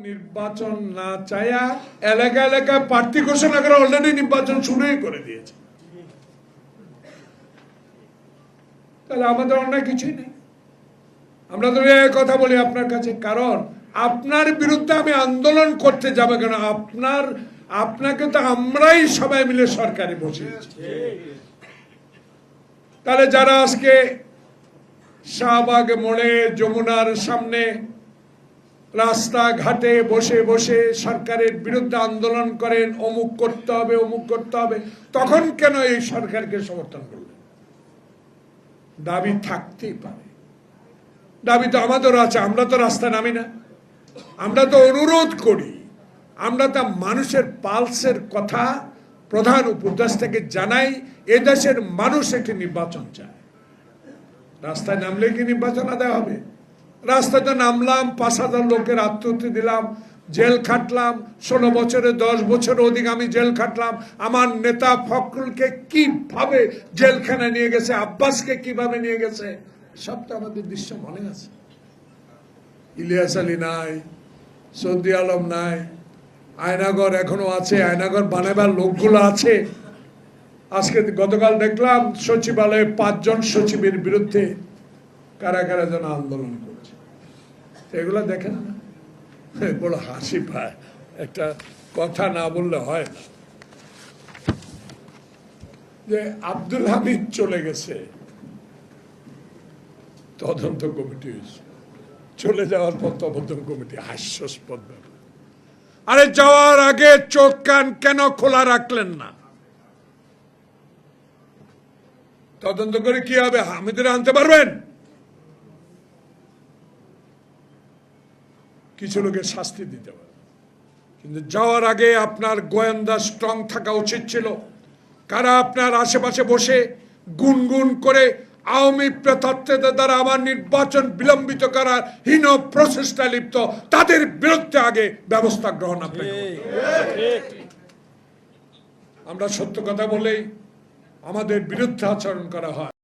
নির্বাচন না চায়া এলাকা এলাকায় প্রার্থী ঘোষণা করে অলরেডি নির্বাচন শুরুই করে দিয়েছে। তাহলে আমাদের অন্যায় কিছুই নেই। আমরা তো কথা বলি আপনার কাছে, কারণ আপনার বিরুদ্ধে আমি আন্দোলন করতে যাব কেন? আপনাকে তো আমরাই সবাই মিলে সরকারে বসিয়েছি। তাহলে যারা আজকে শাহবাগ মোড়ে, যমুনার সামনে, রাস্তাঘাটে বসে বসে সরকারের বিরুদ্ধে আন্দোলন করেন, অমুক করতে হবে অমুক করতে হবে, তখন কেন এই সরকারকে সমর্থন করলেন? দাবি থাকতেই পারে, দাবি তো আমাদেরও আছে। আমরা তো রাস্তায় নামি না, আমরা তো অনুরোধ করি, আমরা তা মানুষের পালসের কথা প্রধান উপদেষ্টাকে জানাই। এদেশের মানুষ একটি নির্বাচন চায়। রাস্তায় নামলে কি নির্বাচন আদায় হবে? রাস্তাতে নামলাম, 5,000 লোকের আত্মহত্যা দিলাম, জেল খাটলাম, 16 বছরে 10 বছর অধিক আমি জেল খাটলাম। আমার নেতা ফখরুলকে কিভাবে জেলখানায় নিয়ে গেছে, আব্বাসকে কিভাবে নিয়ে গেছে, সব তো আমাদের দৃশ্য মনে আছে। ইলিয়াস আলী নাই, সৌদি আলম নাই, আয়নাগর এখনো আছে, আয়নাগর বানাবার লোকগুলো আছে। আজকে গতকাল দেখলাম সচিবালয়ে 5 জন সচিবের বিরুদ্ধে কারা কারা যেন আন্দোলন করছে। এগুলো দেখেন না, বড় হাসি পায়। একটা কথা না বললে হয় না যে আব্দুল হামিদ চলে গেছে, তদন্ত কমিটি হয়েছে, চলে যাওয়ার পর তদন্ত কমিটি, হাস্যাস্পদ ব্যাপার। আরে যাওয়ার আগে চোখ কান কেন খোলা রাখলেন না? তদন্ত করে কি হবে? হামিদের আনতে পারবেন? কিছু লোকের শাস্তি দিতে পারে, কিন্তু যাওয়ার আগে আপনার গোয়েন্দা স্ট্রং থাকা উচিত ছিল। কারা আপনার আশেপাশে বসে গুনগুন করে আওয়ামী প্রেতাত্ত্বের দ্বারা আমার নির্বাচন বিলম্বিত করার হীন প্রচেষ্টা লিপ্ত, তাদের বিরুদ্ধে আগে ব্যবস্থা গ্রহণ আপনাকে। আমরা সত্য কথা বলেই আমাদের বিরুদ্ধে আচরণ করা হয়।